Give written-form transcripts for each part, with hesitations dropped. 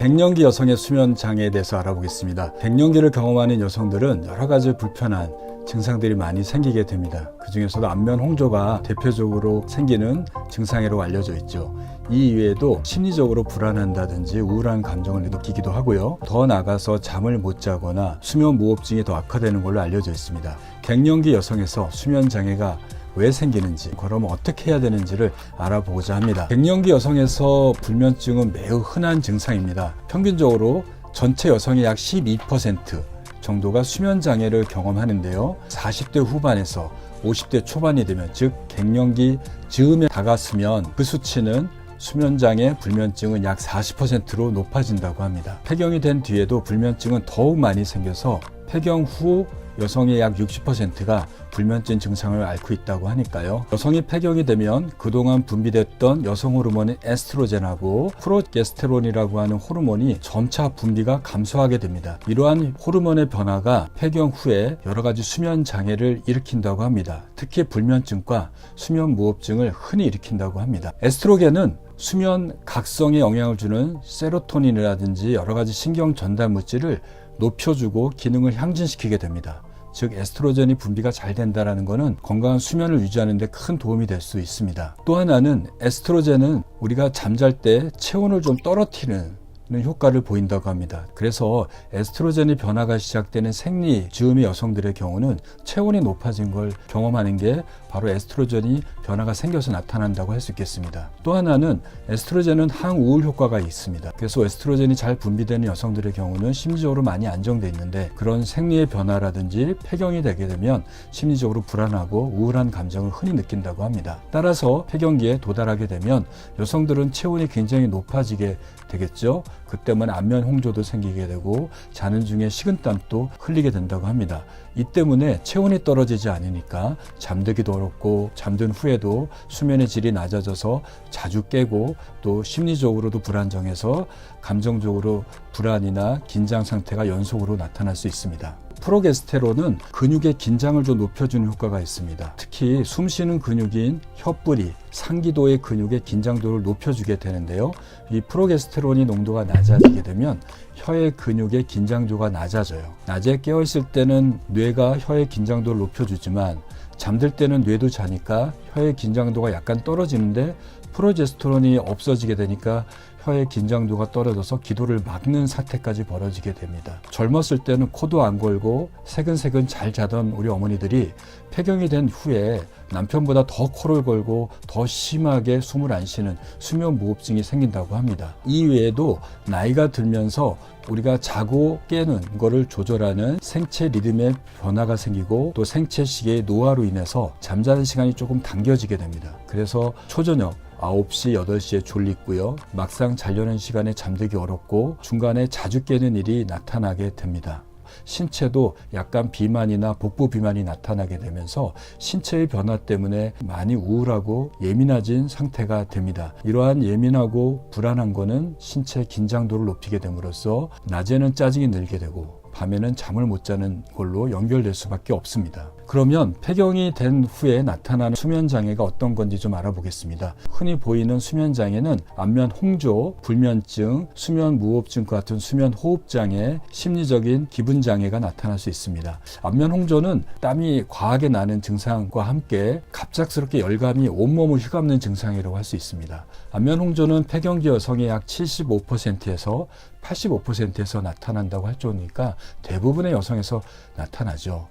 갱년기 여성의 수면 장애에 대해서 알아보겠습니다. 갱년기를 경험하는 여성들은 여러 가지 불편한 증상들이 많이 생기게 됩니다. 그 중에서도 안면 홍조가 대표적으로 생기는 증상으로 알려져 있죠. 이 이외에도 심리적으로 불안한다든지 우울한 감정을 느끼기도 하고요. 더 나아가서 잠을 못 자거나 수면 무호흡증이 더 악화되는 걸로 알려져 있습니다. 갱년기 여성에서 수면 장애가 왜 생기는지, 그러면 어떻게 해야 되는지를 알아보고자 합니다. 갱년기 여성에서 불면증은 매우 흔한 증상입니다. 평균적으로 전체 여성의 약 12% 정도가 수면 장애를 경험하는데요. 40대 후반에서 50대 초반이 되면, 즉 갱년기 즈음에 다가서면 그 수치는 수면장애, 불면증은 약 40%로 높아진다고 합니다. 폐경이 된 뒤에도 불면증은 더욱 많이 생겨서 폐경 후 여성의 약 60%가 불면증 증상을 앓고 있다고 하니까요. 여성이 폐경이 되면 그동안 분비됐던 여성 호르몬인 에스트로겐하고 프로게스테론이라고 하는 호르몬이 점차 분비가 감소하게 됩니다. 이러한 호르몬의 변화가 폐경 후에 여러 가지 수면 장애를 일으킨다고 합니다. 특히 불면증과 수면 무호흡증을 흔히 일으킨다고 합니다. 에스트로겐은 수면 각성에 영향을 주는 세로토닌이라든지 여러 가지 신경 전달 물질을 높여주고 기능을 향진시키게 됩니다. 즉 에스트로겐이 분비가 잘 된다는 것은 건강한 수면을 유지하는 데 큰 도움이 될 수 있습니다. 또 하나는 에스트로겐은 우리가 잠잘 때 체온을 좀 떨어뜨리는 효과를 보인다고 합니다. 그래서 에스트로겐의 변화가 시작되는 생리 즈음의 여성들의 경우는 체온이 높아진 걸 경험하는 게 바로 에스트로겐이 변화가 생겨서 나타난다고 할 수 있겠습니다. 또 하나는 에스트로겐은 항우울 효과가 있습니다. 그래서 에스트로겐이 잘 분비되는 여성들의 경우는 심리적으로 많이 안정돼 있는데, 그런 생리의 변화라든지 폐경이 되게 되면 심리적으로 불안하고 우울한 감정을 흔히 느낀다고 합니다. 따라서 폐경기에 도달하게 되면 여성들은 체온이 굉장히 높아지게 되겠죠. 그때만 안면 홍조도 생기게 되고 자는 중에 식은땀도 흘리게 된다고 합니다. 이 때문에 체온이 떨어지지 않으니까 잠들기도 어렵고, 잠든 후에도 수면의 질이 낮아져서 자주 깨고, 또 심리적으로도 불안정해서 감정적으로 불안이나 긴장 상태가 연속으로 나타날 수 있습니다. 프로게스테론은 근육의 긴장을 좀 높여주는 효과가 있습니다. 특히 숨쉬는 근육인 혀뿌리, 상기도의 근육의 긴장도를 높여주게 되는데요. 이 프로게스테론이 농도가 낮아지게 되면 혀의 근육의 긴장도가 낮아져요. 낮에 깨어있을 때는 뇌가 혀의 긴장도를 높여주지만 잠들 때는 뇌도 자니까 혀의 긴장도가 약간 떨어지는데, 프로제스테론이 없어지게 되니까 혀의 긴장도가 떨어져서 기도를 막는 사태까지 벌어지게 됩니다. 젊었을 때는 코도 안 골고 새근새근 잘 자던 우리 어머니들이 폐경이 된 후에 남편보다 더 코를 골고 더 심하게 숨을 안 쉬는 수면 무호흡증이 생긴다고 합니다. 이 외에도 나이가 들면서 우리가 자고 깨는 거를 조절하는 생체 리듬의 변화가 생기고, 또 생체 시계의 노화로 인해서 잠자는 시간이 조금 당겨지게 됩니다. 그래서 초저녁 9시, 8시에 졸리고요. 막상 자려는 시간에 잠들기 어렵고 중간에 자주 깨는 일이 나타나게 됩니다. 신체도 약간 비만이나 복부 비만이 나타나게 되면서 신체의 변화 때문에 많이 우울하고 예민해진 상태가 됩니다. 이러한 예민하고 불안한 거는 신체 긴장도를 높이게 됨으로써 낮에는 짜증이 늘게 되고 밤에는 잠을 못 자는 걸로 연결될 수밖에 없습니다. 그러면 폐경이 된 후에 나타나는 수면장애가 어떤 건지 좀 알아보겠습니다. 흔히 보이는 수면장애는 안면 홍조, 불면증, 수면 무호흡증과 같은 수면 호흡장애, 심리적인 기분장애가 나타날 수 있습니다. 안면 홍조는 땀이 과하게 나는 증상과 함께 갑작스럽게 열감이 온몸을 휘감는 증상이라고 할 수 있습니다. 안면 홍조는 폐경기 여성의 약 75%에서 85%에서 나타난다고 할 정도니까 대부분의 여성에서 나타나죠.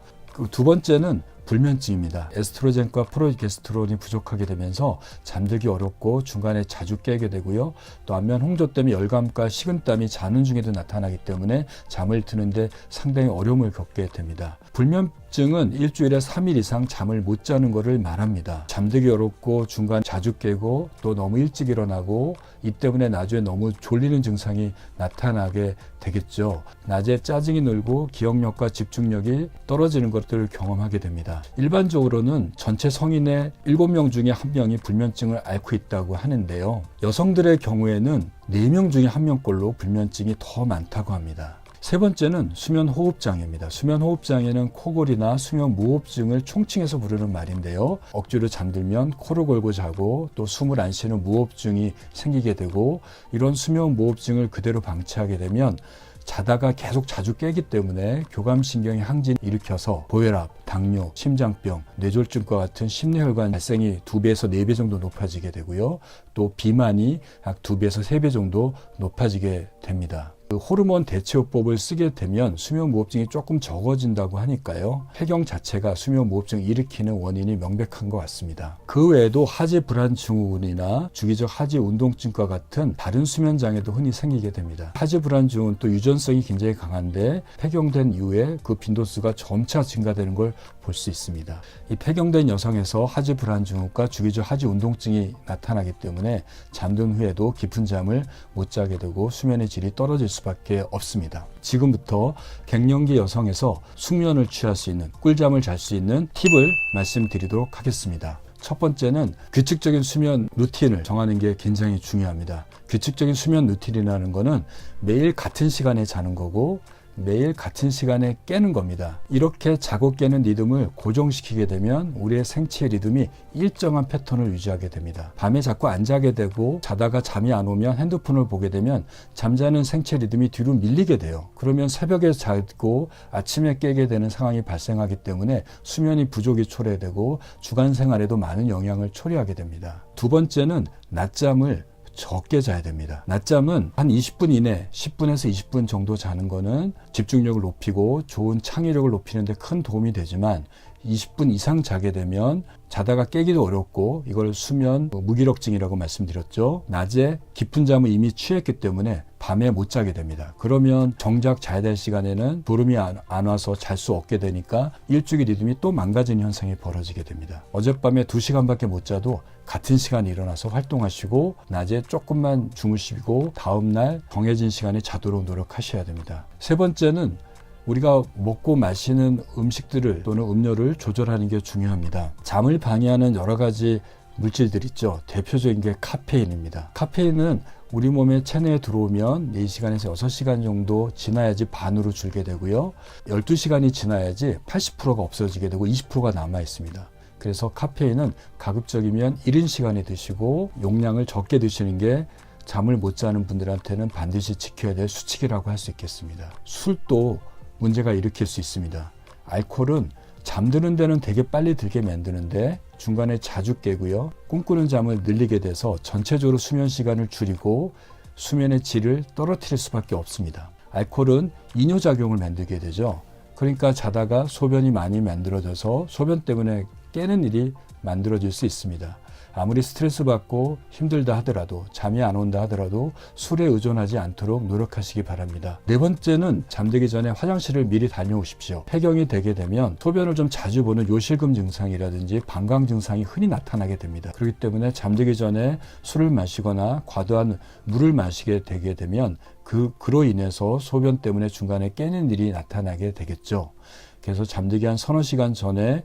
두 번째는 불면증입니다. 에스트로겐과 프로게스테론이 부족하게 되면서 잠들기 어렵고 중간에 자주 깨게 되고요. 또 안면 홍조 때문에 열감과 식은땀이 자는 중에도 나타나기 때문에 잠을 드는데 상당히 어려움을 겪게 됩니다. 불면증은 일주일에 3일 이상 잠을 못 자는 것을 말합니다. 잠들기 어렵고 중간 자주 깨고 또 너무 일찍 일어나고, 이 때문에 나중에 너무 졸리는 증상이 나타나게 되겠죠. 낮에 짜증이 늘고 기억력과 집중력이 떨어지는 것들을 경험하게 됩니다. 일반적으로는 전체 성인의 7명 중에 1명이 불면증을 앓고 있다고 하는데요. 여성들의 경우에는 4명 중에 1명꼴로 불면증이 더 많다고 합니다. 세 번째는 수면 호흡 장애입니다. 수면 호흡 장애는 코골이나 수면 무호흡증을 총칭해서 부르는 말인데요. 억지로 잠들면 코를 골고 자고 또 숨을 안 쉬는 무호흡증이 생기게 되고, 이런 수면 무호흡증을 그대로 방치하게 되면 자다가 계속 자주 깨기 때문에 교감신경의 항진을 일으켜서 고혈압, 당뇨, 심장병, 뇌졸중과 같은 심뇌혈관 발생이 2배에서 4배 정도 높아지게 되고요. 또 비만이 약 2배에서 3배 정도 높아지게 됩니다. 그 호르몬 대체요법을 쓰게 되면 수면 무호흡증이 조금 적어진다고 하니까요. 폐경 자체가 수면 무호흡증을 일으키는 원인이 명백한 것 같습니다. 그 외에도 하지 불안 증후군이나 주기적 하지 운동증과 같은 다른 수면 장애도 흔히 생기게 됩니다. 하지 불안 증후군 또 유전성이 굉장히 강한데 폐경된 이후에 그 빈도수가 점차 증가되는 걸 볼 수 있습니다. 이 폐경된 여성에서 하지 불안 증후군과 주기적 하지 운동증이 나타나기 때문에 잠든 후에도 깊은 잠을 못 자게 되고 수면의 질이 떨어질 수밖에 없습니다. 지금부터 갱년기 여성에서 숙면을 취할 수 있는, 꿀잠을 잘 수 있는 팁을 말씀드리도록 하겠습니다. 첫 번째는 규칙적인 수면 루틴을 정하는 게 굉장히 중요합니다. 규칙적인 수면 루틴이라는 거는 매일 같은 시간에 자는 거고 매일 같은 시간에 깨는 겁니다. 이렇게 자고 깨는 리듬을 고정시키게 되면 우리의 생체 리듬이 일정한 패턴을 유지하게 됩니다. 밤에 자꾸 안 자게 되고 자다가 잠이 안 오면 핸드폰을 보게 되면 잠자는 생체 리듬이 뒤로 밀리게 돼요. 그러면 새벽에 자고 아침에 깨게 되는 상황이 발생하기 때문에 수면이 부족이 초래되고 주간 생활에도 많은 영향을 초래하게 됩니다. 두 번째는 낮잠을 적게 자야 됩니다. 낮잠은 한 20분 이내, 10분에서 20분 정도 자는 거는 집중력을 높이고 좋은 창의력을 높이는 데 큰 도움이 되지만 20분 이상 자게 되면 자다가 깨기도 어렵고 이걸 수면 무기력증이라고 말씀드렸죠. 낮에 깊은 잠을 이미 취했기 때문에 밤에 못 자게 됩니다. 그러면 정작 자야 될 시간에는 졸음이 안 와서 잘 수 없게 되니까 일주일 리듬이 또 망가지는 현상이 벌어지게 됩니다. 어젯밤에 2시간밖에 못 자도 같은 시간에 일어나서 활동하시고 낮에 조금만 주무시고 다음날 정해진 시간에 자도록 노력하셔야 됩니다. 세 번째는 우리가 먹고 마시는 음식들을 또는 음료를 조절하는 게 중요합니다. 잠을 방해하는 여러 가지 물질들 있죠. 대표적인 게 카페인입니다. 카페인은 우리 몸의 체내에 들어오면 4시간에서 6시간 정도 지나야지 반으로 줄게 되고요. 12시간이 지나야지 80%가 없어지게 되고 20%가 남아 있습니다. 그래서 카페인은 가급적이면 이른 시간에 드시고 용량을 적게 드시는 게 잠을 못 자는 분들한테는 반드시 지켜야 될 수칙이라고 할 수 있겠습니다. 술도 문제가 일으킬 수 있습니다. 알코올은 잠드는 데는 되게 빨리 들게 만드는데 중간에 자주 깨고요. 꿈꾸는 잠을 늘리게 돼서 전체적으로 수면 시간을 줄이고 수면의 질을 떨어뜨릴 수밖에 없습니다. 알코올은 이뇨작용을 만들게 되죠. 그러니까 자다가 소변이 많이 만들어져서 소변 때문에 깨는 일이 만들어질 수 있습니다. 아무리 스트레스 받고 힘들다 하더라도 잠이 안 온다 하더라도 술에 의존하지 않도록 노력하시기 바랍니다. 네 번째는 잠들기 전에 화장실을 미리 다녀오십시오. 폐경이 되게 되면 소변을 좀 자주 보는 요실금 증상이라든지 방광 증상이 흔히 나타나게 됩니다. 그렇기 때문에 잠들기 전에 술을 마시거나 과도한 물을 마시게 되게 되면 그로 인해서 소변 때문에 중간에 깨는 일이 나타나게 되겠죠. 그래서 잠들기 한 서너 시간 전에는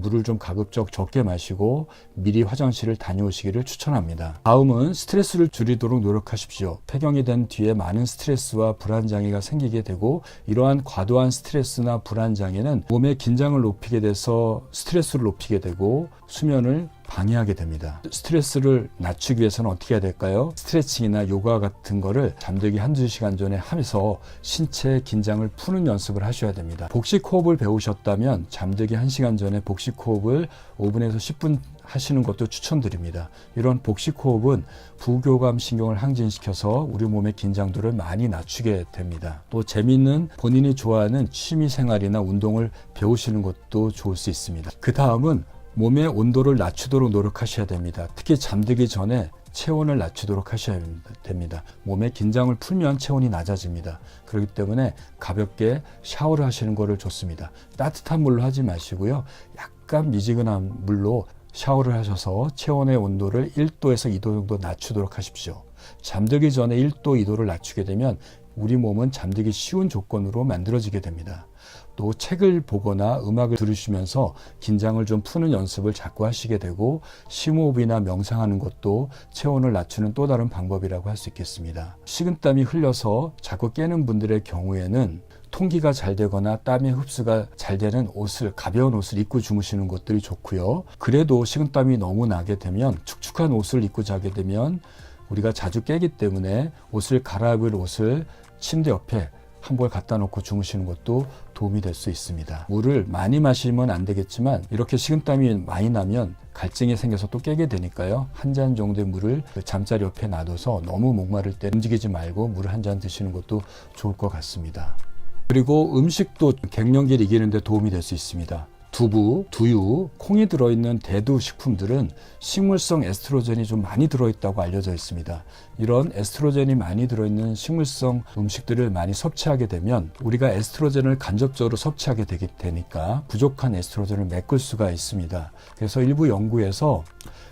물을 좀 가급적 적게 마시고 미리 화장실을 다녀오시기를 추천합니다. 다음은 스트레스를 줄이도록 노력하십시오. 폐경이 된 뒤에 많은 스트레스와 불안장애가 생기게 되고 이러한 과도한 스트레스나 불안장애는 몸의 긴장을 높이게 돼서 스트레스를 높이게 되고 수면을 방해하게 됩니다. 스트레스를 낮추기 위해서는 어떻게 해야 될까요? 스트레칭이나 요가 같은 거를 잠들기 1-2시간 전에 하면서 신체 긴장을 푸는 연습을 하셔야 됩니다. 복식 호흡을 배우셨다면 잠들기 1시간 전에 복식 호흡을 5분에서 10분 하시는 것도 추천드립니다. 이런 복식 호흡은 부교감 신경을 항진시켜서 우리 몸의 긴장도를 많이 낮추게 됩니다. 또 재미있는 본인이 좋아하는 취미 생활이나 운동을 배우시는 것도 좋을 수 있습니다. 그 다음은 몸의 온도를 낮추도록 노력하셔야 됩니다. 특히 잠들기 전에 체온을 낮추도록 하셔야 됩니다. 몸의 긴장을 풀면 체온이 낮아집니다. 그렇기 때문에 가볍게 샤워를 하시는 것을 좋습니다. 따뜻한 물로 하지 마시고요. 약간 미지근한 물로 샤워를 하셔서 체온의 온도를 1도에서 2도 정도 낮추도록 하십시오. 잠들기 전에 1도, 2도를 낮추게 되면 우리 몸은 잠들기 쉬운 조건으로 만들어지게 됩니다. 또 책을 보거나 음악을 들으시면서 긴장을 좀 푸는 연습을 자꾸 하시게 되고 심호흡이나 명상하는 것도 체온을 낮추는 또 다른 방법이라고 할 수 있겠습니다. 식은땀이 흘려서 자꾸 깨는 분들의 경우에는 통기가 잘 되거나 땀의 흡수가 잘 되는 옷을, 가벼운 옷을 입고 주무시는 것들이 좋고요. 그래도 식은땀이 너무 나게 되면 축축한 옷을 입고 자게 되면 우리가 자주 깨기 때문에 옷을 갈아입을 옷을 침대 옆에 한 벌 갖다 놓고 주무시는 것도 도움이 될 수 있습니다. 물을 많이 마시면 안 되겠지만 이렇게 식은땀이 많이 나면 갈증이 생겨서 또 깨게 되니까요. 한 잔 정도의 물을 잠자리 옆에 놔둬서 너무 목마를 때 움직이지 말고 물을 한 잔 드시는 것도 좋을 것 같습니다. 그리고 음식도 갱년기를 이기는 데 도움이 될 수 있습니다. 두부, 두유, 콩이 들어있는 대두 식품들은 식물성 에스트로겐이 좀 많이 들어있다고 알려져 있습니다. 이런 에스트로겐이 많이 들어있는 식물성 음식들을 많이 섭취하게 되면 우리가 에스트로겐을 간접적으로 섭취하게 되니까 부족한 에스트로겐을 메꿀 수가 있습니다. 그래서 일부 연구에서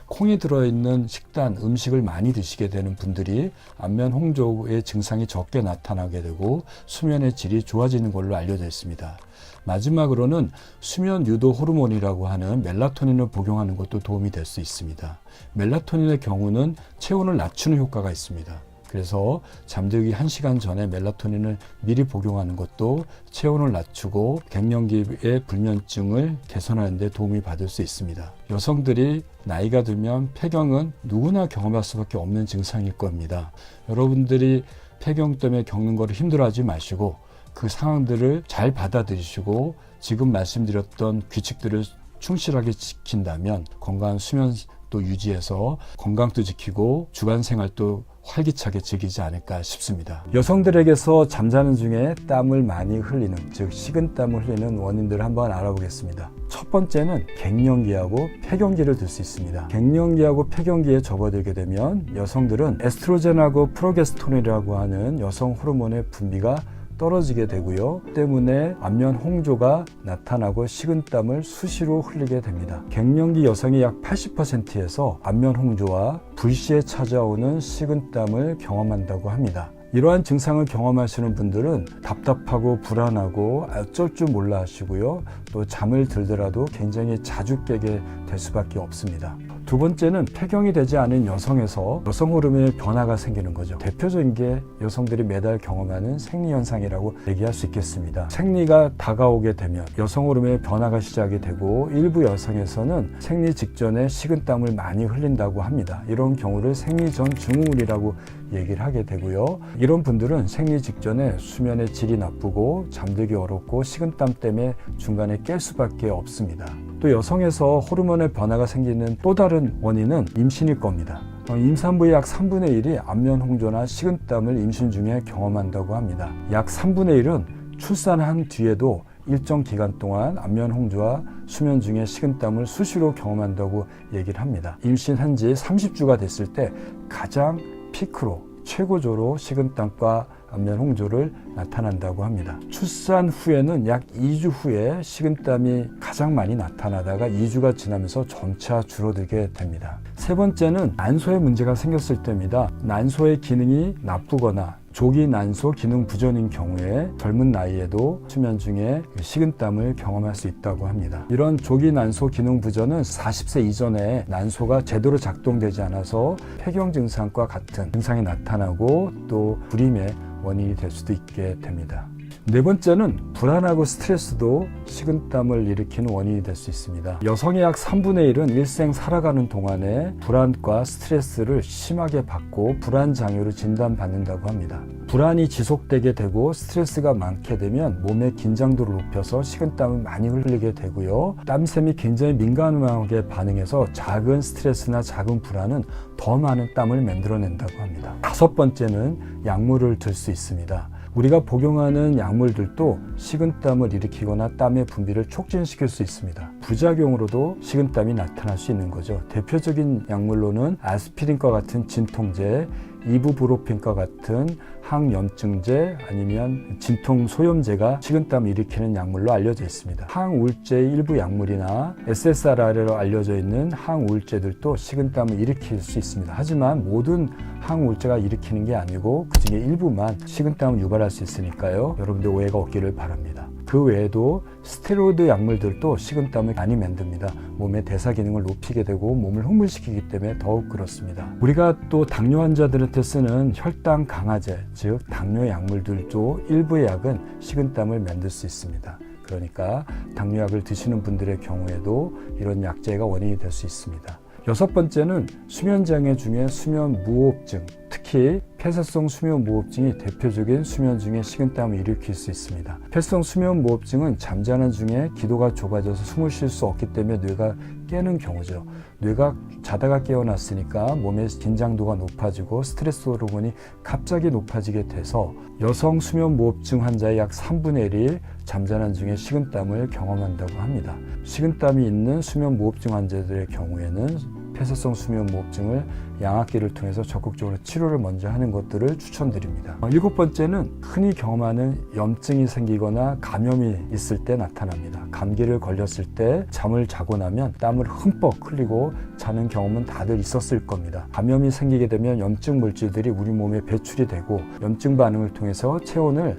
콩이 들어있는 식단, 음식을 많이 드시게 되는 분들이 안면 홍조의 증상이 적게 나타나게 되고 수면의 질이 좋아지는 걸로 알려져 있습니다. 마지막으로는 수면 유도 호르몬이라고 하는 멜라토닌을 복용하는 것도 도움이 될 수 있습니다. 멜라토닌의 경우는 체온을 낮추는 효과가 있습니다. 그래서 잠들기 1시간 전에 멜라토닌을 미리 복용하는 것도 체온을 낮추고 갱년기의 불면증을 개선하는 데 도움이 받을 수 있습니다. 여성들이 나이가 들면 폐경은 누구나 경험할 수밖에 없는 증상일 겁니다. 여러분들이 폐경 때문에 겪는 것을 힘들어하지 마시고 그 상황들을 잘 받아들이시고 지금 말씀드렸던 규칙들을 충실하게 지킨다면 건강한 수면도 유지해서 건강도 지키고 주간 생활도 활기차게 즐기지 않을까 싶습니다. 여성들에게서 잠자는 중에 땀을 많이 흘리는, 즉 식은땀을 흘리는 원인들을 한번 알아보겠습니다. 첫 번째는 갱년기하고 폐경기를 들 수 있습니다. 갱년기하고 폐경기에 접어들게 되면 여성들은 에스트로겐하고 프로게스테론이라고 하는 여성 호르몬의 분비가 떨어지게 되고요. 때문에 안면 홍조가 나타나고 식은땀을 수시로 흘리게 됩니다. 갱년기 여성의 약 80%에서 안면 홍조와 불시에 찾아오는 식은땀을 경험한다고 합니다. 이러한 증상을 경험하시는 분들은 답답하고 불안하고 어쩔 줄 몰라 하시고요. 또 잠을 들더라도 굉장히 자주 깨게 될 수밖에 없습니다. 두 번째는 폐경이 되지 않은 여성에서 여성 호르몬의 변화가 생기는 거죠. 대표적인 게 여성들이 매달 경험하는 생리현상이라고 얘기할 수 있겠습니다. 생리가 다가오게 되면 여성 호르몬의 변화가 시작이 되고 일부 여성에서는 생리 직전에 식은땀을 많이 흘린다고 합니다. 이런 경우를 생리 전 증후군이라고 얘기를 하게 되고요. 이런 분들은 생리 직전에 수면의 질이 나쁘고 잠들기 어렵고 식은땀 때문에 중간에 깰 수밖에 없습니다. 또 여성에서 호르몬의 변화가 생기는 또 다른 원인은 임신일 겁니다. 임산부의 약 3분의 1이 안면 홍조나 식은땀을 임신 중에 경험한다고 합니다. 약 3분의 1은 출산한 뒤에도 일정 기간 동안 안면 홍조와 수면 중에 식은땀을 수시로 경험한다고 얘기를 합니다. 임신한 지 30주가 됐을 때 가장 피크로 최고조로 식은땀과 안면 홍조를 나타난다고 합니다. 출산 후에는 약 2주 후에 식은땀이 가장 많이 나타나다가 2주가 지나면서 점차 줄어들게 됩니다. 세 번째는 난소에 문제가 생겼을 때입니다. 난소의 기능이 나쁘거나 조기 난소 기능 부전인 경우에 젊은 나이에도 수면 중에 식은땀을 경험할 수 있다고 합니다. 이런 조기 난소 기능 부전은 40세 이전에 난소가 제대로 작동되지 않아서 폐경 증상과 같은 증상이 나타나고 또 불임의 원인이 될 수도 있게 됩니다. 네 번째는 불안하고 스트레스도 식은땀을 일으키는 원인이 될 수 있습니다. 여성의 약 3분의 1은 일생 살아가는 동안에 불안과 스트레스를 심하게 받고 불안 장애로 진단받는다고 합니다. 불안이 지속되게 되고 스트레스가 많게 되면 몸의 긴장도를 높여서 식은땀을 많이 흘리게 되고요. 땀샘이 굉장히 민감하게 반응해서 작은 스트레스나 작은 불안은 더 많은 땀을 만들어낸다고 합니다. 다섯 번째는 약물을 들 수 있습니다. 우리가 복용하는 약물들도 식은땀을 일으키거나 땀의 분비를 촉진시킬 수 있습니다. 부작용으로도 식은땀이 나타날 수 있는 거죠. 대표적인 약물로는 아스피린과 같은 진통제, 이부브로펜과 같은 항염증제 아니면 진통 소염제가 식은땀을 일으키는 약물로 알려져 있습니다. 항우울제의 일부 약물이나 SSRI로 알려져 있는 항우울제들도 식은땀을 일으킬 수 있습니다. 하지만 모든 항우울제가 일으키는 게 아니고 그 중에 일부만 식은땀을 유발할 수 있으니까요. 여러분들 오해가 없기를 바랍니다. 그 외에도 스테로이드 약물들도 식은땀을 많이 만듭니다. 몸의 대사 기능을 높이게 되고 몸을 흥분시키기 때문에 더욱 그렇습니다. 우리가 또 당뇨 환자들한테 쓰는 혈당 강화제, 즉 당뇨 약물들도 일부의 약은 식은땀을 만들 수 있습니다. 그러니까 당뇨약을 드시는 분들의 경우에도 이런 약제가 원인이 될 수 있습니다. 여섯 번째는 수면장애 중에 수면무호흡증, 특히 폐쇄성 수면무호흡증이 대표적인 수면 중에 식은땀을 일으킬 수 있습니다. 폐쇄성 수면무호흡증은 잠자는 중에 기도가 좁아져서 숨을 쉴 수 없기 때문에 뇌가 깨는 경우죠. 뇌가 자다가 깨어났으니까 몸의 긴장도가 높아지고 스트레스 호르몬이 갑자기 높아지게 돼서 여성 수면무호흡증 환자의 약 3분의 1이 잠자는 중에 식은땀을 경험한다고 합니다. 식은땀이 있는 수면무호흡증 환자들의 경우에는 폐쇄성 수면무호흡증을 양압기를 통해서 적극적으로 치료를 먼저 하는 것들을 추천드립니다. 일곱 번째는 흔히 경험하는 염증이 생기거나 감염이 있을 때 나타납니다. 감기를 걸렸을 때 잠을 자고 나면 땀을 흠뻑 흘리고 자는 경험은 다들 있었을 겁니다. 감염이 생기게 되면 염증 물질들이 우리 몸에 배출이 되고 염증 반응을 통해서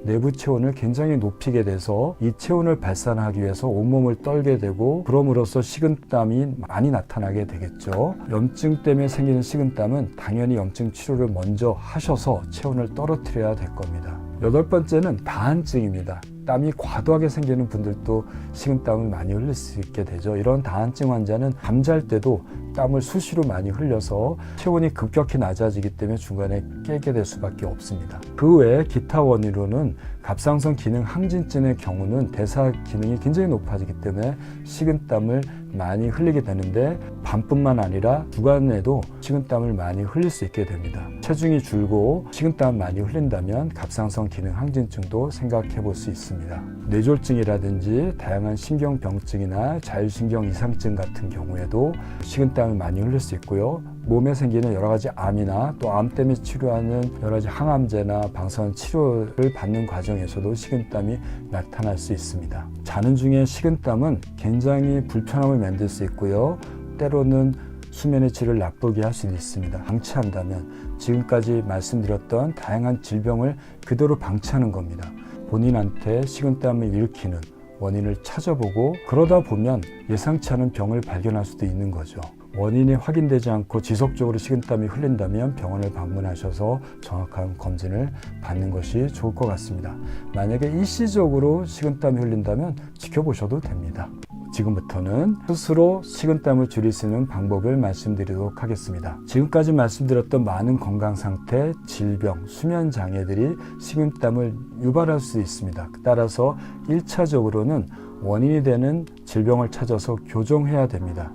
내부 체온을 굉장히 높이게 돼서 이 체온을 발산하기 위해서 온몸을 떨게 되고 그럼으로써 식은땀이 많이 나타나게 되겠죠. 염증 때문에 생기는 식은땀은 당연히 염증 치료를 먼저 하셔서 체온을 떨어뜨려야 될 겁니다. 여덟 번째는 다한증입니다. 땀이 과도하게 생기는 분들도 식은땀을 많이 흘릴 수 있게 되죠. 이런 다한증 환자는 잠잘 때도 땀을 수시로 많이 흘려서 체온이 급격히 낮아지기 때문에 중간에 깨게 될 수밖에 없습니다. 그 외에 기타 원인으로는 갑상선 기능 항진증의 경우는 대사 기능이 굉장히 높아지기 때문에 식은땀을 많이 흘리게 되는데 밤뿐만 아니라 주간에도 식은땀을 많이 흘릴 수 있게 됩니다. 체중이 줄고 식은땀을 많이 흘린다면 갑상선 기능 항진증도 생각해 볼 수 있습니다. 뇌졸중이라든지 다양한 신경병증이나 자율신경 이상증 같은 경우에도 식은땀을 많이 흘릴 수 있고요. 몸에 생기는 여러 가지 암이나 또 암 때문에 치료하는 여러 가지 항암제나 방사선 치료를 받는 과정에서도 식은땀이 나타날 수 있습니다. 자는 중에 식은땀은 굉장히 불편함을 만들 수 있고요. 때로는 수면의 질을 나쁘게 할 수도 있습니다. 방치한다면 지금까지 말씀드렸던 다양한 질병을 그대로 방치하는 겁니다. 본인한테 식은땀을 일으키는 원인을 찾아보고 그러다 보면 예상치 않은 병을 발견할 수도 있는 거죠. 원인이 확인되지 않고 지속적으로 식은땀이 흘린다면 병원을 방문하셔서 정확한 검진을 받는 것이 좋을 것 같습니다. 만약에 일시적으로 식은땀이 흘린다면 지켜보셔도 됩니다. 지금부터는 스스로 식은땀을 줄일 수 있는 방법을 말씀드리도록 하겠습니다. 지금까지 말씀드렸던 많은 건강상태, 질병, 수면장애들이 식은땀을 유발할 수 있습니다. 따라서 1차적으로는 원인이 되는 질병을 찾아서 교정해야 됩니다.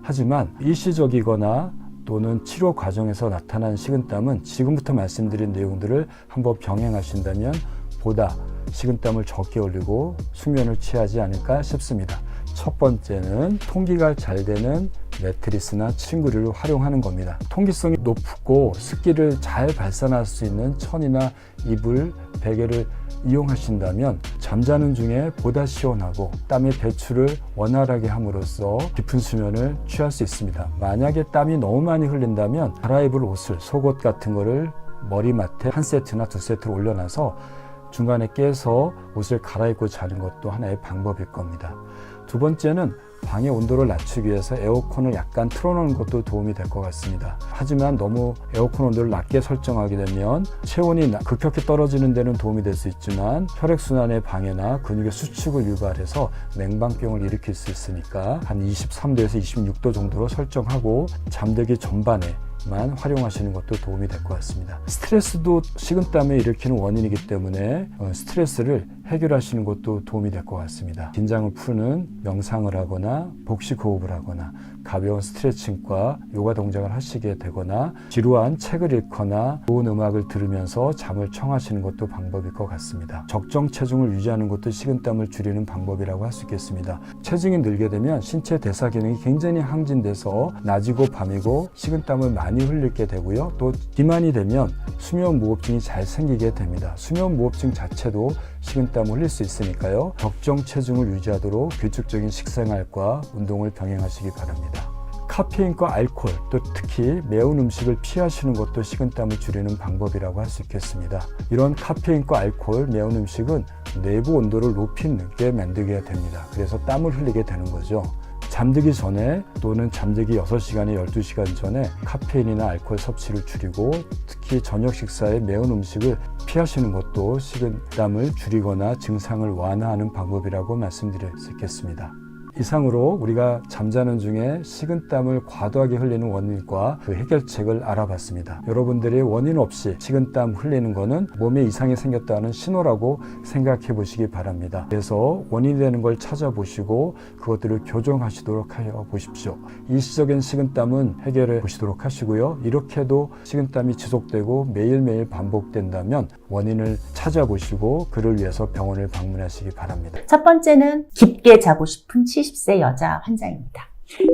하지만 일시적이거나 또는 치료 과정에서 나타난 식은땀은 지금부터 말씀드린 내용들을 한번 병행하신다면 보다 식은땀을 적게 흘리고 숙면을 취하지 않을까 싶습니다. 첫 번째는 통기가 잘 되는 매트리스나 침구류를 활용하는 겁니다. 통기성이 높고 습기를 잘 발산할 수 있는 천이나 이불, 베개를 이용하신다면 잠자는 중에 보다 시원하고 땀의 배출을 원활하게 함으로써 깊은 수면을 취할 수 있습니다. 만약에 땀이 너무 많이 흘린다면 갈아입을 옷을, 속옷 같은 거를 머리맡에 한 세트나 두 세트를 올려놔서 중간에 깨서 옷을 갈아입고 자는 것도 하나의 방법일 겁니다. 두 번째는 방의 온도를 낮추기 위해서 에어컨을 약간 틀어놓는 것도 도움이 될 것 같습니다. 하지만 너무 에어컨 온도를 낮게 설정하게 되면 체온이 급격히 떨어지는 데는 도움이 될 수 있지만 혈액순환의 방해나 근육의 수축을 유발해서 냉방병을 일으킬 수 있으니까 한 23도에서 26도 정도로 설정하고 잠들기 전반에 만 활용하시는 것도 도움이 될 것 같습니다. 스트레스도 식은땀을 일으키는 원인이기 때문에 스트레스를 해결하시는 것도 도움이 될 것 같습니다. 긴장을 푸는 명상을 하거나 복식 호흡을 하거나 가벼운 스트레칭과 요가 동작을 하시게 되거나 지루한 책을 읽거나 좋은 음악을 들으면서 잠을 청하시는 것도 방법일 것 같습니다. 적정 체중을 유지하는 것도 식은땀을 줄이는 방법이라고 할 수 있겠습니다. 체중이 늘게 되면 신체 대사 기능이 굉장히 항진돼서 낮이고 밤이고 식은땀을 많이 많이 흘리게 되고요. 또 비만이 되면 수면무호흡증이 잘 생기게 됩니다. 수면무호흡증 자체도 식은땀을 흘릴 수 있으니까요. 적정 체중을 유지하도록 규칙적인 식생활과 운동을 병행하시기 바랍니다. 카페인과 알코올, 또 특히 매운 음식을 피하시는 것도 식은땀을 줄이는 방법이라고 할 수 있겠습니다. 이런 카페인과 알코올, 매운 음식은 내부 온도를 높이게 만들게 됩니다. 그래서 땀을 흘리게 되는 거죠. 잠들기 전에 또는 잠들기 6시간에 12시간 전에 카페인이나 알코올 섭취를 줄이고 특히 저녁 식사에 매운 음식을 피하시는 것도 식은땀을 줄이거나 증상을 완화하는 방법이라고 말씀드릴 수 있겠습니다. 이상으로 우리가 잠자는 중에 식은땀을 과도하게 흘리는 원인과 그 해결책을 알아봤습니다. 여러분들이 원인 없이 식은땀 흘리는 것은 몸에 이상이 생겼다는 신호라고 생각해 보시기 바랍니다. 그래서 원인이 되는 걸 찾아보시고 그것들을 교정하시도록 하여 보십시오. 일시적인 식은땀은 해결해 보시도록 하시고요. 이렇게도 식은땀이 지속되고 매일매일 반복된다면 원인을 찾아보시고 그를 위해서 병원을 방문하시기 바랍니다. 첫 번째는 깊게 자고 싶은 70세 여자 환자입니다.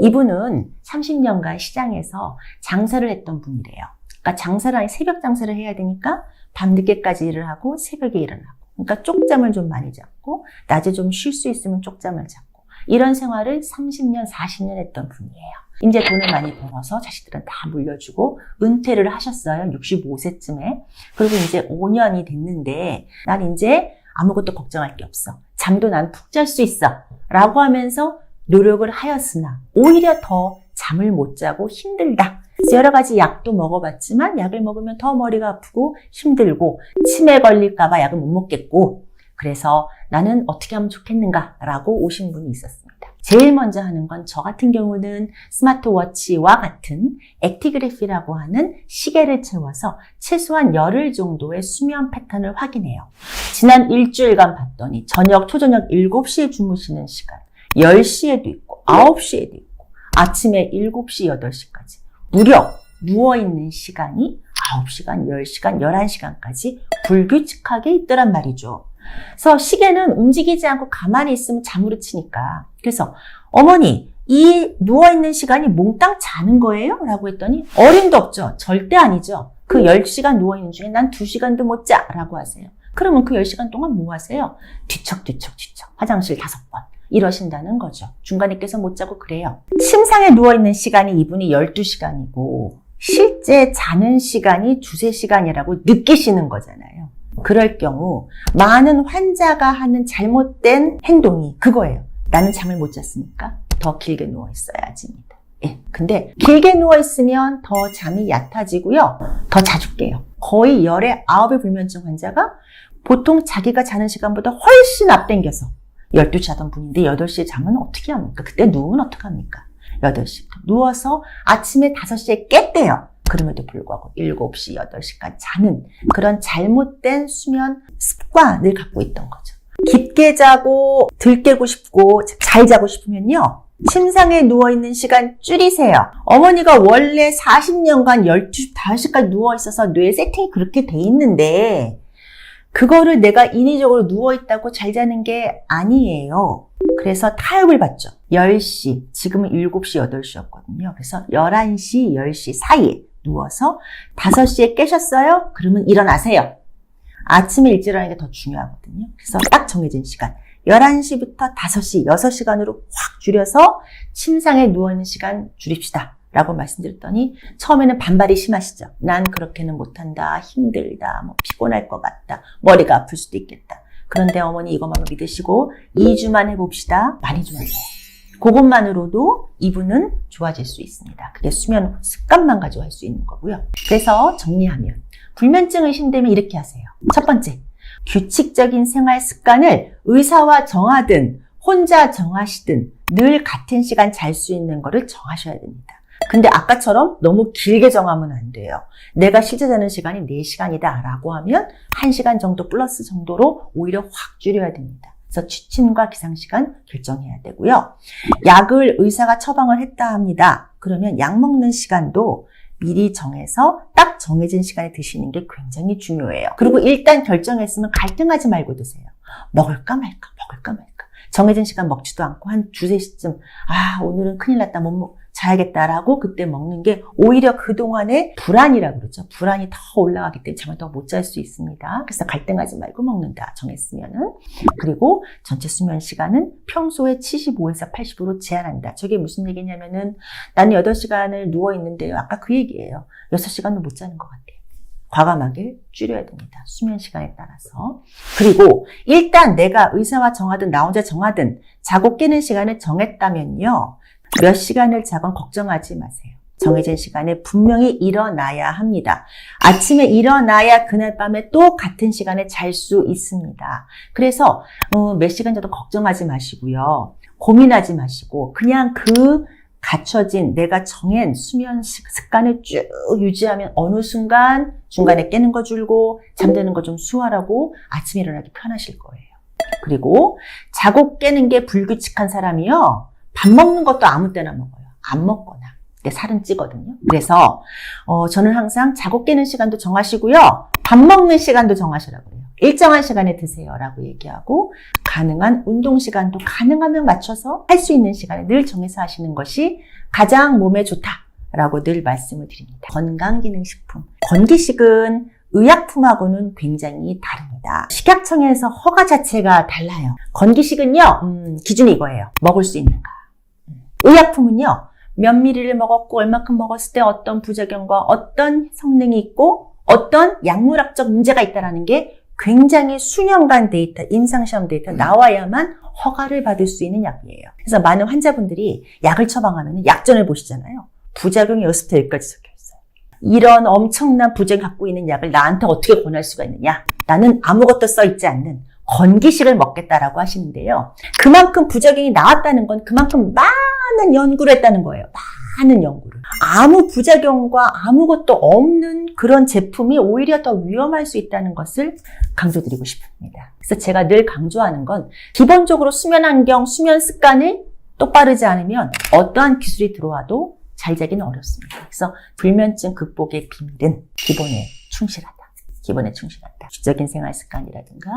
이분은 30년간 시장에서 장사를 했던 분이래요. 그러니까 장사를 하니 새벽 장사를 해야 되니까 밤늦게까지 일을 하고 새벽에 일어나고, 그러니까 쪽잠을 좀 많이 잡고 낮에 좀 쉴 수 있으면 쪽잠을 잡고 이런 생활을 30년, 40년 했던 분이에요. 이제 돈을 많이 벌어서 자식들은 다 물려주고 은퇴를 하셨어요. 65세쯤에. 그리고 이제 5년이 됐는데 난 이제 아무것도 걱정할 게 없어. 잠도 난 푹 잘 수 있어. 라고 하면서 노력을 하였으나 오히려 더 잠을 못 자고 힘들다. 그래서 여러 가지 약도 먹어봤지만 약을 먹으면 더 머리가 아프고 힘들고 치매 걸릴까 봐 약을 못 먹겠고 그래서 나는 어떻게 하면 좋겠는가 라고 오신 분이 있었습니다. 제일 먼저 하는 건 저 같은 경우는 스마트워치와 같은 액티그래피라고 하는 시계를 채워서 최소한 열흘 정도의 수면 패턴을 확인해요. 지난 일주일간 봤더니 초저녁 7시에 주무시는 시간 10시에도 있고 9시에도 있고 아침에 7시, 8시까지 무려 누워있는 시간이 9시간, 10시간, 11시간까지 불규칙하게 있더란 말이죠. 그래서 시계는 움직이지 않고 가만히 있으면 잠으로 치니까 그래서 어머니 이 누워있는 시간이 몽땅 자는 거예요? 라고 했더니 어림도 없죠. 절대 아니죠. 그 10시간 누워있는 중에 난 2시간도 못 자 라고 하세요. 그러면 그 10시간 동안 뭐 하세요? 뒤척 화장실 5번 이러신다는 거죠. 중간에 깨서 못 자고 그래요. 침상에 누워있는 시간이 이분이 12시간이고 실제 자는 시간이 2-3시간이라고 느끼시는 거잖아요. 그럴 경우 많은 환자가 하는 잘못된 행동이 그거예요. 나는 잠을 못 잤으니까 더 길게 누워있어야지입니다. 예, 근데 길게 누워있으면 더 잠이 얕아지고요. 더 자주 깨요. 거의 10에 9의 불면증 환자가 보통 자기가 자는 시간보다 훨씬 앞당겨서 12시 자던 분인데 8시에 자면 어떻게 합니까? 그때 누우면 어떡합니까? 8시부터 누워서 아침에 5시에 깼대요. 그럼에도 불구하고 7시, 8시까지 자는 그런 잘못된 수면 습관을 갖고 있던 거죠. 깊게 자고 덜 깨고 싶고 잘 자고 싶으면요. 침상에 누워있는 시간 줄이세요. 어머니가 원래 40년간 12시, 5시까지 누워있어서 뇌 세팅이 그렇게 돼 있는데 그거를 내가 인위적으로 누워있다고 잘 자는 게 아니에요. 그래서 타협을 받죠. 10시, 지금은 7시, 8시였거든요. 그래서 11시, 10시 사이에 누워서 5시에 깨셨어요? 그러면 일어나세요. 아침에 일찍 일어나는 게 더 중요하거든요. 그래서 딱 정해진 시간 11시부터 5시, 6시간으로 확 줄여서 침상에 누워있는 시간 줄입시다 라고 말씀드렸더니 처음에는 반발이 심하시죠. 난 그렇게는 못한다, 힘들다, 피곤할 것 같다, 머리가 아플 수도 있겠다. 그런데 어머니 이것만 믿으시고 2주만 해봅시다. 많이 좋아져요. 그것만으로도 이분은 좋아질 수 있습니다. 그게 수면 습관만 가지고 할 수 있는 거고요. 그래서 정리하면 불면증 의심되면 이렇게 하세요. 첫 번째, 규칙적인 생활 습관을 의사와 정하든 혼자 정하시든 늘 같은 시간 잘 수 있는 거를 정하셔야 됩니다. 근데 아까처럼 너무 길게 정하면 안 돼요. 내가 실제 자는 시간이 4시간이다 라고 하면 1시간 정도 플러스 정도로 오히려 확 줄여야 됩니다. 그래서 취침과 기상시간 결정해야 되고요. 약을 의사가 처방을 했다 합니다. 그러면 약 먹는 시간도 미리 정해서 딱 정해진 시간에 드시는 게 굉장히 중요해요. 그리고 일단 결정했으면 갈등하지 말고 드세요. 먹을까 말까. 정해진 시간 먹지도 않고 한 2-3시쯤 오늘은 큰일 났다 못 먹 자야겠다라고 그때 먹는 게 오히려 그동안의 불안이라고 그러죠. 불안이 더 올라가기 때문에 잠을 더 못 잘 수 있습니다. 그래서 갈등하지 말고 먹는다. 정했으면은. 그리고 전체 수면 시간은 평소에 75에서 80으로 제한한다. 저게 무슨 얘기냐면은 나는 8시간을 누워 있는데요. 아까 그 얘기예요. 6시간도 못 자는 것 같아요. 과감하게 줄여야 됩니다. 수면 시간에 따라서. 그리고 일단 내가 의사와 정하든 나 혼자 정하든 자고 깨는 시간을 정했다면요. 몇 시간을 자건 걱정하지 마세요. 정해진 시간에 분명히 일어나야 합니다. 아침에 일어나야 그날 밤에 또 같은 시간에 잘 수 있습니다. 그래서 몇 시간 자도 걱정하지 마시고요. 고민하지 마시고 그냥 그 갖춰진 내가 정한 수면 습관을 쭉 유지하면 어느 순간 중간에 깨는 거 줄고 잠드는 거 좀 수월하고 아침에 일어나기 편하실 거예요. 그리고 자고 깨는 게 불규칙한 사람이요. 밥 먹는 것도 아무 때나 먹어요. 안 먹거나. 근데 살은 찌거든요. 그래서 저는 항상 자고 깨는 시간도 정하시고요. 밥 먹는 시간도 정하시라고 해요. 일정한 시간에 드세요라고 얘기하고 가능한 운동 시간도 가능하면 맞춰서 할 수 있는 시간에 늘 정해서 하시는 것이 가장 몸에 좋다라고 늘 말씀을 드립니다. 건강기능식품. 건기식은 의약품하고는 굉장히 다릅니다. 식약청에서 허가 자체가 달라요. 건기식은요, 기준이 이거예요. 먹을 수 있는가. 의약품은요, 몇 미리를 먹었고 얼마큼 먹었을 때 어떤 부작용과 어떤 성능이 있고 어떤 약물학적 문제가 있다는 게 굉장히 수년간 데이터, 임상시험 데이터 나와야만 허가를 받을 수 있는 약이에요. 그래서 많은 환자분들이 약을 처방하면 약전을 보시잖아요. 부작용이 여기서부터 여기까지 적혀 있어요. 이런 엄청난 부작용 갖고 있는 약을 나한테 어떻게 권할 수가 있느냐? 나는 아무것도 써있지 않는 건기식을 먹겠다라고 하시는데요. 그만큼 부작용이 나왔다는 건 그만큼 많은 연구를 했다는 거예요. 많은 연구를. 아무 부작용과 아무것도 없는 그런 제품이 오히려 더 위험할 수 있다는 것을 강조드리고 싶습니다. 그래서 제가 늘 강조하는 건 기본적으로 수면 환경, 수면 습관을 똑바르지 않으면 어떠한 기술이 들어와도 잘 자기는 어렵습니다. 그래서 불면증 극복의 비밀은 기본에 충실하다. 기본에 충실하다. 주적인 생활 습관이라든가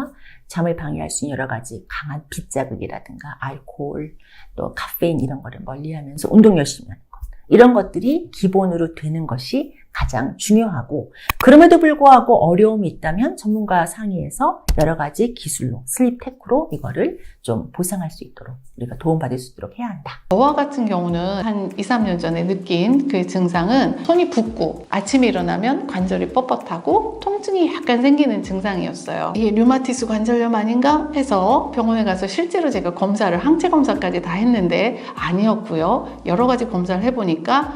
잠을 방해할 수 있는 여러 가지 강한 빛 자극이라든가 알코올, 또 카페인 이런 거를 멀리하면서 운동 열심히 하는 것. 이런 것들이 기본으로 되는 것이 가장 중요하고 그럼에도 불구하고 어려움이 있다면 전문가와 상의해서 여러 가지 기술로 슬립 테크로 이거를 좀 보상할 수 있도록 우리가 도움받을 수 있도록 해야 한다. 저와 같은 경우는 한 2, 3년 전에 느낀 그 증상은 손이 붓고 아침에 일어나면 관절이 뻣뻣하고 통증이 약간 생기는 증상이었어요. 이게 류마티스 관절염 아닌가 해서 병원에 가서 실제로 제가 검사를 항체 검사까지 다 했는데 아니었고요. 여러 가지 검사를 해보니까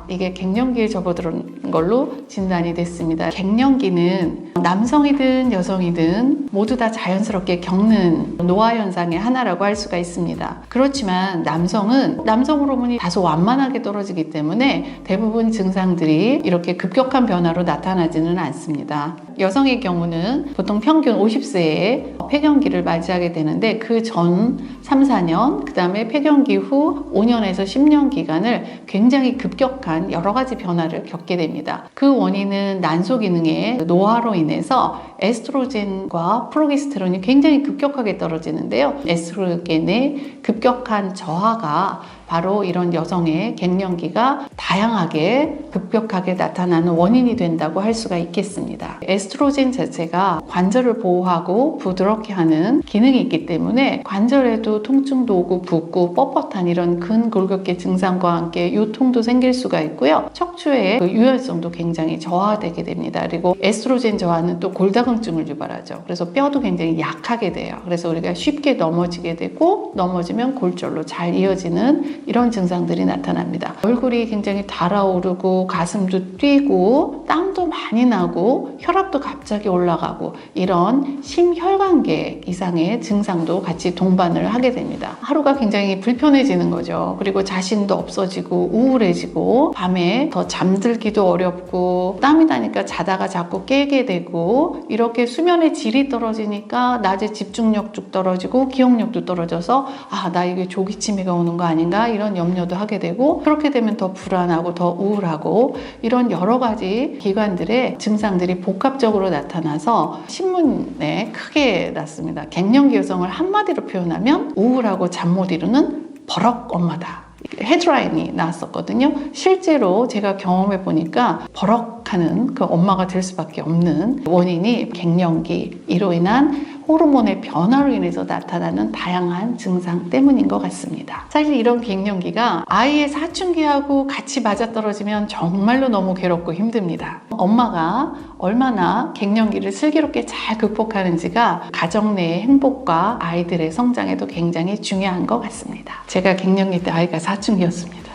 이게 갱년기에 접어드는 걸로 진단이 됐습니다. 갱년기는 남성이든 여성이든 모두 다 자연스럽게 겪는 노화 현상의 하나라고 할 수가 있습니다. 그렇지만 남성은 남성 호르몬이 다소 완만하게 떨어지기 때문에 대부분 증상들이 이렇게 급격한 변화로 나타나지는 않습니다. 여성의 경우는 보통 평균 50세에 폐경기를 맞이하게 되는데 그 전 3, 4년, 그 다음에 폐경기 후 5년에서 10년 기간을 굉장히 급격한 여러 가지 변화를 겪게 됩니다. 그 원인은 난소 기능의 노화로 인해서 에스트로겐과 프로게스테론이 굉장히 급격하게 떨어지는데요. 에스트로겐의 급격한 저하가 바로 이런 여성의 갱년기가 다양하게 급격하게 나타나는 원인이 된다고 할 수가 있겠습니다. 에스트로겐 자체가 관절을 보호하고 부드럽게 하는 기능이 있기 때문에 관절에도 통증도 오고 붓고 뻣뻣한 이런 근골격계 증상과 함께 요통도 생길 수가 있고요. 척추의 그 유연성도 굉장히 저하되게 됩니다. 그리고 에스트로겐 저하는 또 골다공증을 유발하죠. 그래서 뼈도 굉장히 약하게 돼요. 그래서 우리가 쉽게 넘어지게 되고 넘어지면 골절로 잘 이어지는 이런 증상들이 나타납니다. 얼굴이 굉장히 달아오르고 가슴도 뛰고 땀도 많이 나고 혈압도 갑자기 올라가고 이런 심혈관계 이상의 증상도 같이 동반을 하게 됩니다. 하루가 굉장히 불편해지는 거죠. 그리고 자신도 없어지고 우울해지고 밤에 더 잠들기도 어렵고 땀이 나니까 자다가 자꾸 깨게 되고 이렇게 수면의 질이 떨어지니까 낮에 집중력도 떨어지고 기억력도 떨어져서 나 이게 조기치매가 오는 거 아닌가 이런 염려도 하게 되고 그렇게 되면 더 불안하고 더 우울하고 이런 여러 가지 기관들의 증상들이 복합적으로 나타나서 신문에 크게 났습니다. 갱년기 여성을 한마디로 표현하면 우울하고 잠 못 이루는 버럭 엄마다. 헤드라인이 나왔었거든요. 실제로 제가 경험해 보니까 버럭하는 그 엄마가 될 수밖에 없는 원인이 갱년기로 인한 호르몬의 변화로 인해서 나타나는 다양한 증상 때문인 것 같습니다. 사실 이런 갱년기가 아이의 사춘기하고 같이 맞아떨어지면 정말로 너무 괴롭고 힘듭니다. 엄마가 얼마나 갱년기를 슬기롭게 잘 극복하는지가 가정 내의 행복과 아이들의 성장에도 굉장히 중요한 것 같습니다. 제가 갱년기 때 아이가 사춘기였습니다.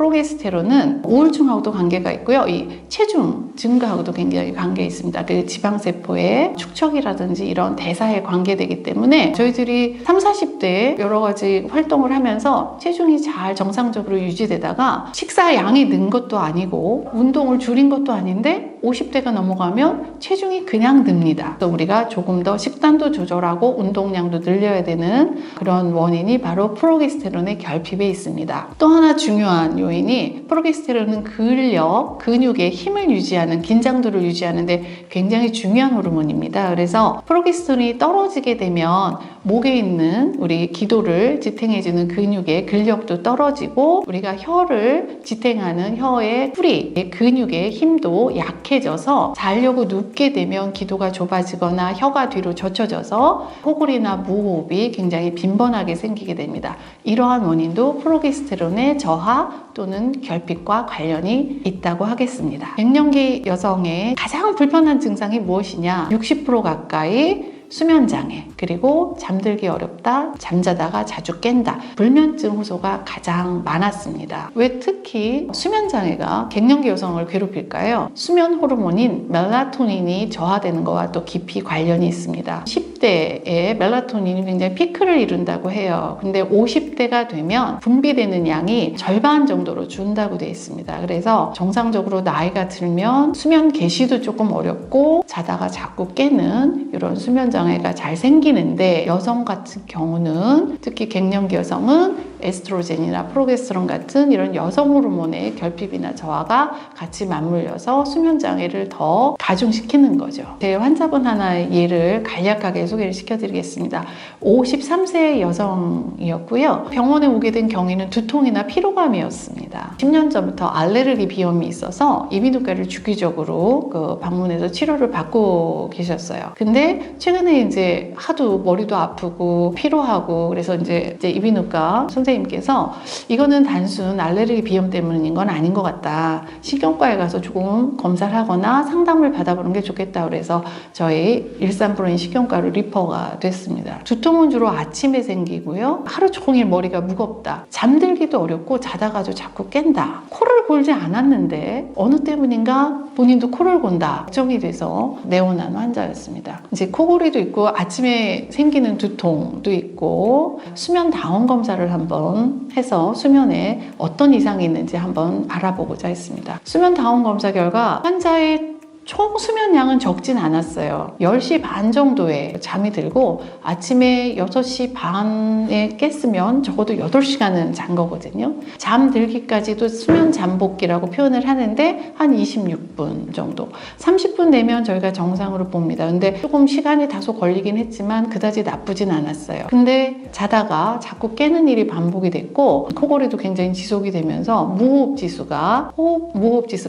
프로게스테론은 우울증하고도 관계가 있고요. 이 체중 증가하고도 굉장히 관계가 있습니다. 그 지방세포의 축적이라든지 이런 대사에 관계되기 때문에 저희들이 30, 40대에 여러 가지 활동을 하면서 체중이 잘 정상적으로 유지되다가 식사 양이 는 것도 아니고 운동을 줄인 것도 아닌데 50대가 넘어가면 체중이 그냥 늡니다. 그래서 우리가 조금 더 식단도 조절하고 운동량도 늘려야 되는 그런 원인이 바로 프로게스테론의 결핍에 있습니다. 또 하나 중요한 요인이 프로게스테론은 근력, 근육의 힘을 유지하는, 긴장도를 유지하는 데 굉장히 중요한 호르몬입니다. 그래서 프로게스테론이 떨어지게 되면 목에 있는 우리 기도를 지탱해주는 근육의 근력도 떨어지고 우리가 혀를 지탱하는 혀의 뿌리, 근육의 힘도 약해져서 자려고 눕게 되면 기도가 좁아지거나 혀가 뒤로 젖혀져서 코골이나 무호흡이 굉장히 빈번하게 생기게 됩니다. 이러한 원인도 프로게스테론의 저하 또는 결핍과 관련이 있다고 하겠습니다. 갱년기 여성의 가장 불편한 증상이 무엇이냐? 60% 가까이 수면장애, 그리고 잠들기 어렵다, 잠자다가 자주 깬다, 불면증 호소가 가장 많았습니다. 왜 특히 수면장애가 갱년기 여성을 괴롭힐까요? 수면 호르몬인 멜라토닌이 저하되는 것과 또 깊이 관련이 있습니다. 10대에 멜라토닌이 굉장히 피크를 이룬다고 해요. 근데 50대가 되면 분비되는 양이 절반 정도로 준다고 되어 있습니다. 그래서 정상적으로 나이가 들면 수면 개시도 조금 어렵고 자다가 자꾸 깨는 이런 수면장애 장애가 잘 생기는데 여성 같은 경우는 특히 갱년기 여성은 에스트로겐이나 프로게스테론 같은 이런 여성 호르몬의 결핍이나 저하가 같이 맞물려서 수면 장애를 더 가중시키는 거죠. 제 환자분 하나의 예를 간략하게 소개를 시켜드리겠습니다. 53세 여성이었고요. 병원에 오게 된 경위는 두통이나 피로감이었습니다. 10년 전부터 알레르기 비염이 있어서 이비인후과를 주기적으로 방문해서 치료를 받고 계셨어요. 근데 최근에 이제 하도 머리도 아프고 피로하고 그래서 이제 이비인후과 선생님께서 이거는 단순 알레르기 비염 때문인 건 아닌 것 같다. 신경과에 가서 조금 검사를 하거나 상담을 받아보는 게 좋겠다. 그래서 저희 일산브로인 신경과로 리퍼가 됐습니다. 두통은 주로 아침에 생기고요. 하루 종일 머리가 무겁다. 잠들기도 어렵고 자다가도 자꾸 깬다. 코를 골지 않았는데 어느 때문인가 본인도 코를 곤다. 걱정이 돼서 내원한 환자였습니다. 이제 코골이도 있고 아침에 생기는 두통도 있고 수면 다원 검사를 한번 해서 수면에 어떤 이상이 있는지 한번 알아보고자 했습니다. 수면 다원 검사 결과 환자의 총 수면량은 적진 않았어요. 10시 반 정도에 잠이 들고 아침에 6시 반에 깼으면 적어도 8시간은 잔 거거든요. 잠들기까지도 수면 잠복기라고 표현을 하는데 한 26분 정도. 30분 내면 저희가 정상으로 봅니다. 근데 조금 시간이 다소 걸리긴 했지만 그다지 나쁘진 않았어요. 근데 자다가 자꾸 깨는 일이 반복이 됐고 코골이도 굉장히 지속이 되면서 무호흡 지수가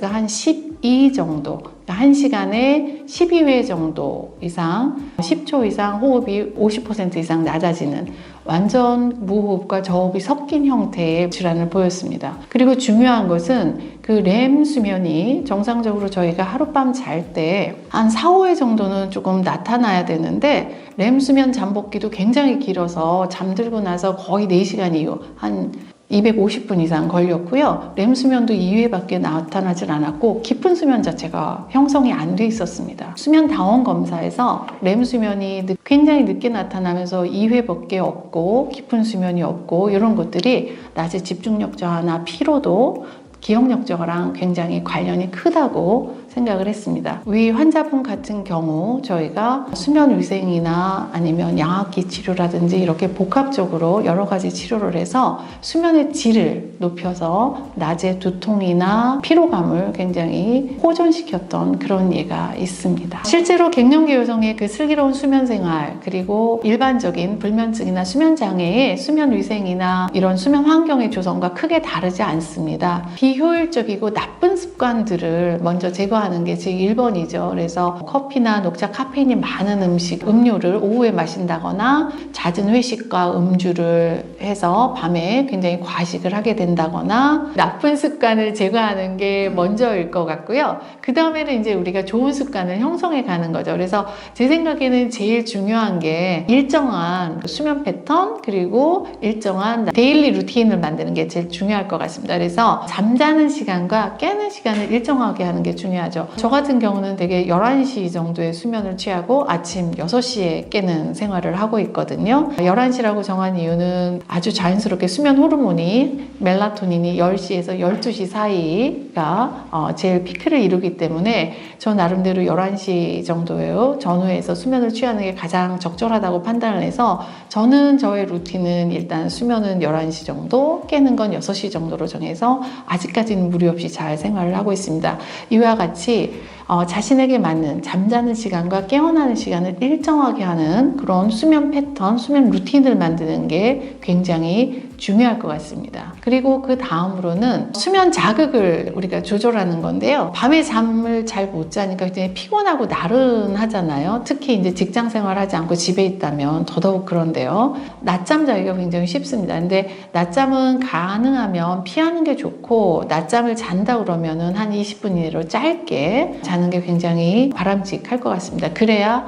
한 12 정도, 1시간에 12회 정도 이상, 10초 이상 호흡이 50% 이상 낮아지는 완전 무호흡과 저호흡이 섞인 형태의 질환을 보였습니다. 그리고 중요한 것은 그 렘 수면이 정상적으로 저희가 하룻밤 잘 때 한 4, 5회 정도는 조금 나타나야 되는데 렘 수면 잠복기도 굉장히 길어서 잠들고 나서 거의 4시간 이후 한 250분 이상 걸렸고요. 렘 수면도 2회밖에 나타나질 않았고 깊은 수면 자체가 형성이 안 돼 있었습니다. 수면 다원 검사에서 렘 수면이 굉장히 늦게 나타나면서 2회밖에 없고 깊은 수면이 없고 이런 것들이 낮에 집중력 저하나 피로도 기억력 저하랑 굉장히 관련이 크다고 생각을 했습니다. 위 환자분 같은 경우 저희가 수면 위생이나 아니면 양압기 치료라든지 이렇게 복합적으로 여러 가지 치료를 해서 수면의 질을 높여서 낮에 두통이나 피로감을 굉장히 호전시켰던 그런 예가 있습니다. 실제로 갱년기 여성의 그 슬기로운 수면 생활, 그리고 일반적인 불면증이나 수면 장애의 수면 위생이나 이런 수면 환경의 조성과 크게 다르지 않습니다. 비효율적이고 나쁜 습관들을 먼저 제거하는 게 제 1번이죠. 그래서 커피나 녹차, 카페인이 많은 음식, 음료를 오후에 마신다거나 잦은 회식과 음주를 해서 밤에 굉장히 과식을 하게 된다거나 나쁜 습관을 제거하는 게 먼저일 것 같고요. 그 다음에는 이제 우리가 좋은 습관을 형성해 가는 거죠. 그래서 제 생각에는 제일 중요한 게 일정한 수면 패턴, 그리고 일정한 데일리 루틴을 만드는 게 제일 중요할 것 같습니다. 그래서 잠자는 시간과 깨는 시간을 일정하게 하는 게 중요하죠. 저 같은 경우는 되게 11시 정도의 수면을 취하고 아침 6시에 깨는 생활을 하고 있거든요. 11시라고 정한 이유는 아주 자연스럽게 수면 호르몬이 멜라토닌이 10시에서 12시 사이가 제일 피크를 이루기 때문에 저 나름대로 11시 정도예요. 전후에서 수면을 취하는 게 가장 적절하다고 판단을 해서 저는 저의 루틴은 일단 수면은 11시 정도, 깨는 건 6시 정도로 정해서 아직까지는 무리 없이 잘 생활을 하고 있습니다. 이와 같이 자신에게 맞는 잠자는 시간과 깨어나는 시간을 일정하게 하는 그런 수면 패턴, 수면 루틴을 만드는 게 굉장히 중요할 것 같습니다. 그리고 그 다음으로는 수면 자극을 우리가 조절하는 건데요. 밤에 잠을 잘 못 자니까 굉장히 피곤하고 나른하잖아요. 특히 이제 직장 생활하지 않고 집에 있다면 더더욱 그런데요. 낮잠 자기가 굉장히 쉽습니다. 근데 낮잠은 가능하면 피하는 게 좋고, 낮잠을 잔다 그러면은 한 20분 이내로 짧게 자는 게 굉장히 바람직할 것 같습니다. 그래야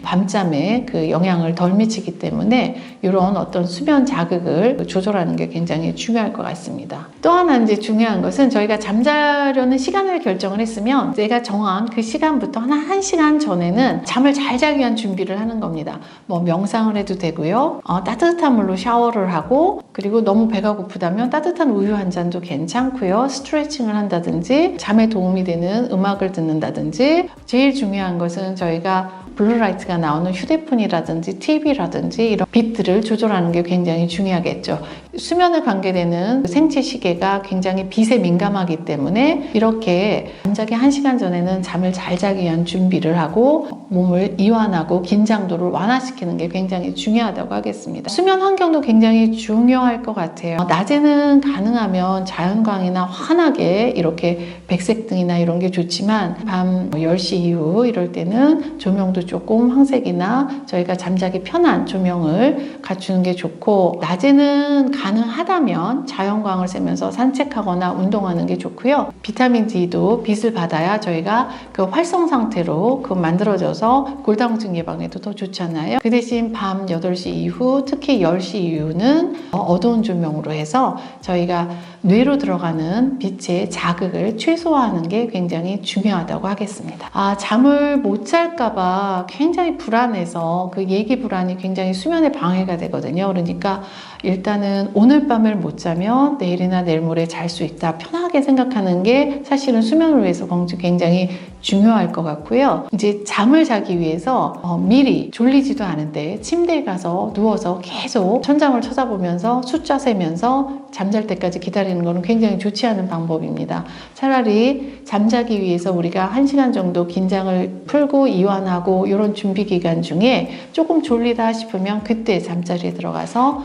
밤잠에 그 영향을 덜 미치기 때문에 이런 어떤 수면 자극을 조절하는 게 굉장히 중요할 것 같습니다. 또 하나 이제 중요한 것은 저희가 잠자려는 시간을 결정을 했으면 내가 정한 그 시간부터 한 1시간 전에는 잠을 잘 자기 위한 준비를 하는 겁니다. 뭐 명상을 해도 되고요. 따뜻한 물로 샤워를 하고, 그리고 너무 배가 고프다면 따뜻한 우유 한 잔도 괜찮고요. 스트레칭을 한다든지 잠에 도움이 되는 음악을 듣는다든지, 제일 중요한 것은 저희가 블루라이트가 나오는 휴대폰이라든지 TV라든지 이런 빛들을 조절하는 게 굉장히 중요하겠죠. 수면에 관계되는 생체 시계가 굉장히 빛에 민감하기 때문에 이렇게 잠자기 1시간 전에는 잠을 잘 자기 위한 준비를 하고 몸을 이완하고 긴장도를 완화시키는 게 굉장히 중요하다고 하겠습니다. 수면 환경도 굉장히 중요할 것 같아요. 낮에는 가능하면 자연광이나 환하게 이렇게 백색등이나 이런 게 좋지만 밤 10시 이후 이럴 때는 조명도 조금 황색이나 저희가 잠자기 편한 조명을 갖추는 게 좋고, 낮에는 가능하다면 자연광을 쐬면서 산책하거나 운동하는 게 좋고요. 비타민 D도 빛을 받아야 저희가 그 활성 상태로 만들어져서 골다공증 예방에도 더 좋잖아요. 그 대신 밤 8시 이후, 특히 10시 이후는 어두운 조명으로 해서 저희가 뇌로 들어가는 빛의 자극을 최소화하는 게 굉장히 중요하다고 하겠습니다. 잠을 못 잘까봐 굉장히 불안해서 그 예기 불안이 굉장히 수면에 방해가 되거든요. 그러니까 일단은 오늘 밤을 못 자면 내일이나 내일 모레 잘 수 있다, 편하게 생각하는 게 사실은 수면을 위해서 굉장히 중요할 것 같고요. 이제 잠을 자기 위해서 미리 졸리지도 않은데 침대에 가서 누워서 계속 천장을 쳐다보면서 숫자 세면서 잠잘 때까지 기다리는 것은 굉장히 좋지 않은 방법입니다. 차라리 잠자기 위해서 우리가 1시간 정도 긴장을 풀고 이완하고 이런 준비 기간 중에 조금 졸리다 싶으면 그때 잠자리에 들어가서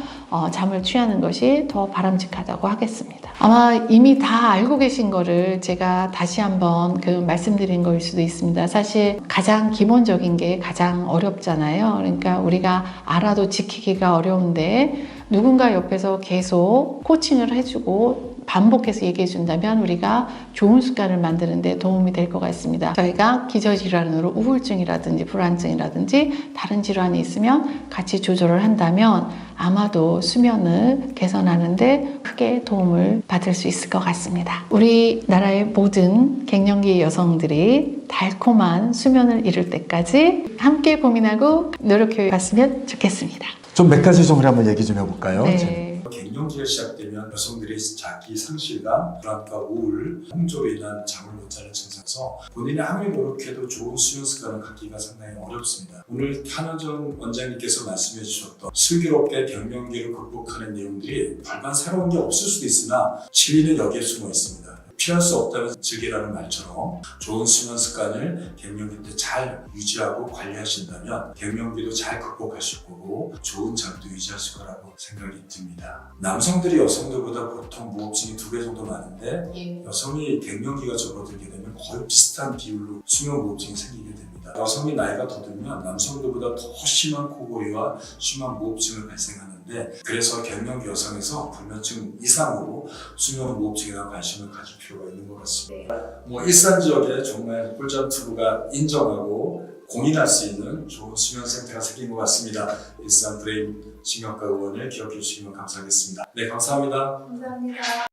잠을 취하는 것이 더 바람직하다고 하겠습니다. 아마 이미 다 알고 계신 거를 제가 다시 한번 말씀드린 거일 수도 있습니다. 사실 가장 기본적인 게 가장 어렵잖아요. 그러니까 우리가 알아도 지키기가 어려운데 누군가 옆에서 계속 코칭을 해주고 반복해서 얘기해 준다면 우리가 좋은 습관을 만드는 데 도움이 될 것 같습니다. 저희가 기저질환으로 우울증이라든지 불안증이라든지 다른 질환이 있으면 같이 조절을 한다면 아마도 수면을 개선하는 데 크게 도움을 받을 수 있을 것 같습니다. 우리나라의 모든 갱년기 여성들이 달콤한 수면을 이룰 때까지 함께 고민하고 노력해 봤으면 좋겠습니다. 좀 몇 가지 정도 한번 얘기 좀 해볼까요? 네. 갱년기가 시작되면 여성들이 자기 상실감, 불안과 우울, 홍조로 인한 잠을 못 자는 증상에서 본인이 아무리 노력해도 좋은 수면 습관을 갖기가 상당히 어렵습니다. 오늘 한원정 원장님께서 말씀해 주셨던 슬기롭게 갱년기를 극복하는 내용들이 별반 새로운 게 없을 수도 있으나 진리는 여기에 숨어 있습니다. 피할 수 없다면 즐기라는 말처럼 좋은 수면 습관을 갱년기 때 잘 유지하고 관리하신다면 갱년기도 잘 극복하실 거고 좋은 잠도 유지하실 거라고 생각이 듭니다. 남성들이 여성들보다 보통 무호흡증이 2배 정도 많은데 여성이 갱년기가 접어들게 되면 거의 비슷한 비율로 수면 무호흡증이 생기게 됩니다. 여성이 나이가 더 들면 남성들보다 더 심한 코골이와 심한 무호흡증을 발생하는데 그래서 갱년기 여성에서 불면증 이상으로 수면 무호흡증에 대한 관심을 가질 필요가 있는 것 같습니다. 일산 지역에 정말 꿀잠 투구가 인정하고 공인할 수 있는 좋은 수면 센터가 생긴 것 같습니다. 일산 브레인 신경과 의원을 기억해 주시면 감사하겠습니다. 네, 감사합니다. 감사합니다.